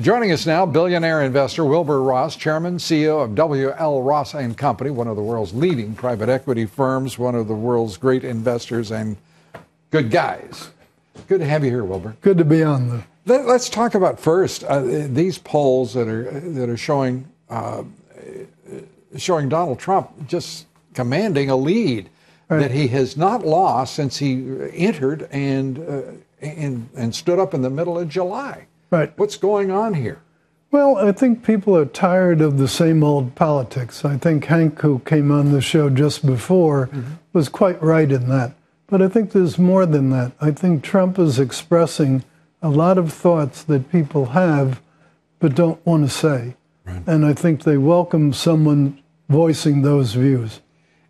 Joining us now, billionaire investor Wilbur Ross, chairman, CEO of W.L. Ross & Company, one of the world's leading private equity firms, one of the world's great investors and good guys. Good to have you here, Wilbur. Good to be on. Let's talk about first these polls that are showing Donald Trump just commanding a lead that he has not lost since he entered and stood up in the middle of July. Right. What's going on here? Well, I think people are tired of the same old politics. I think Hank, who came on the show just before, was quite right in that. But I think there's more than that. I think Trump is expressing a lot of thoughts that people have but don't want to say. Right. And I think they welcome someone voicing those views.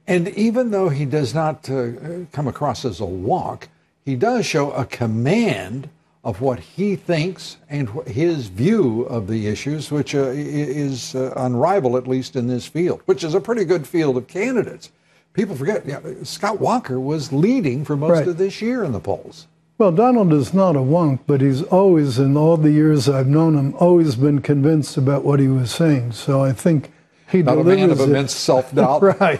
And even though he does not come across as a wonk, he does show a command of what he thinks and his view of the issues, which is unrivaled, at least in this field, which is a pretty good field of candidates. People forget, Scott Walker was leading for most of this year in the polls. Well, Donald is not a wonk, but he's always, in all the years I've known him, always been convinced about what he was saying. So I think he delivers it. Not a man of immense self-doubt. Right.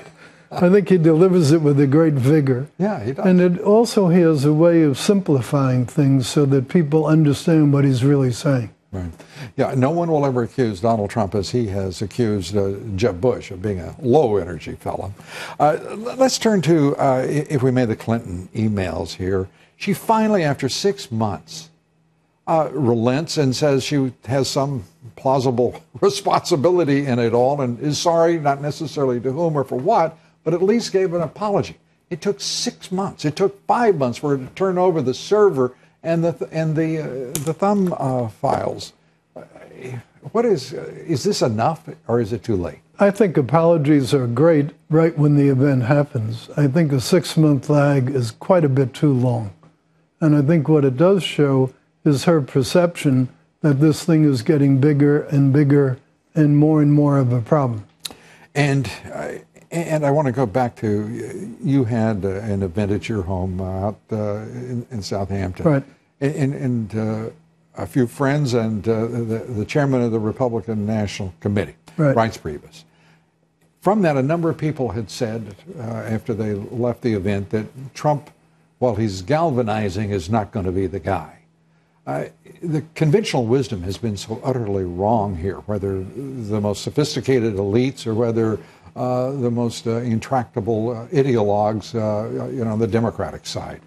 I think he delivers it with a great vigor. Yeah, he does. And it also he has a way of simplifying things so that people understand what he's really saying. Right. Yeah, no one will ever accuse Donald Trump, as he has accused Jeb Bush, of being a low-energy fellow. Let's turn to, if we may, the Clinton emails here. She finally, after 6 months, relents and says she has some plausible responsibility in it all and is sorry, not necessarily to whom or for what, but at least gave an apology. It took 6 months. It took 5 months for her to turn over the server and the thumb files. What is this enough, or is it too late? I think apologies are great right when the event happens. I think a 6-month lag is quite a bit too long. And I think what it does show is her perception that this thing is getting bigger and bigger and more of a problem. And I want to go back to, you had an event at your home out in Southampton. Right. And a few friends and the chairman of the Republican National Committee, Reince Priebus. From that, a number of people had said, after they left the event, that Trump, while he's galvanizing, is not going to be the guy. The conventional wisdom has been so utterly wrong here, whether the most sophisticated elites or whether the most intractable ideologues, on the Democratic side.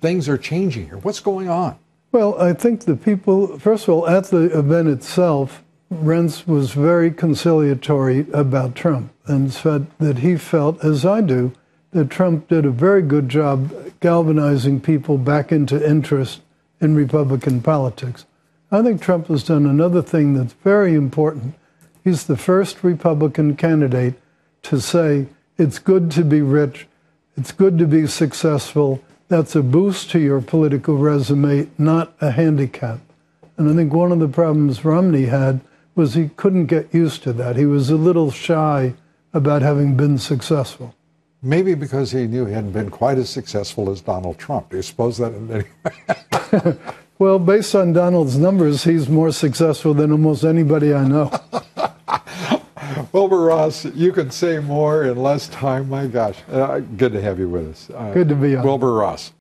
Things are changing here. What's going on? Well, I think the people, first of all, at the event itself, Reince was very conciliatory about Trump and said that he felt, as I do, that Trump did a very good job galvanizing people back into interest in Republican politics. I think Trump has done another thing that's very important. He's the first Republican candidate to say, it's good to be rich, it's good to be successful, that's a boost to your political resume, not a handicap. And I think one of the problems Romney had was he couldn't get used to that. He was a little shy about having been successful. Maybe because he knew he hadn't been quite as successful as Donald Trump. Do you suppose that? Well, based on Donald's numbers, he's more successful than almost anybody I know. Wilbur Ross, you could say more in less time. My gosh. Good to have you with us. Good to be on. Wilbur Ross.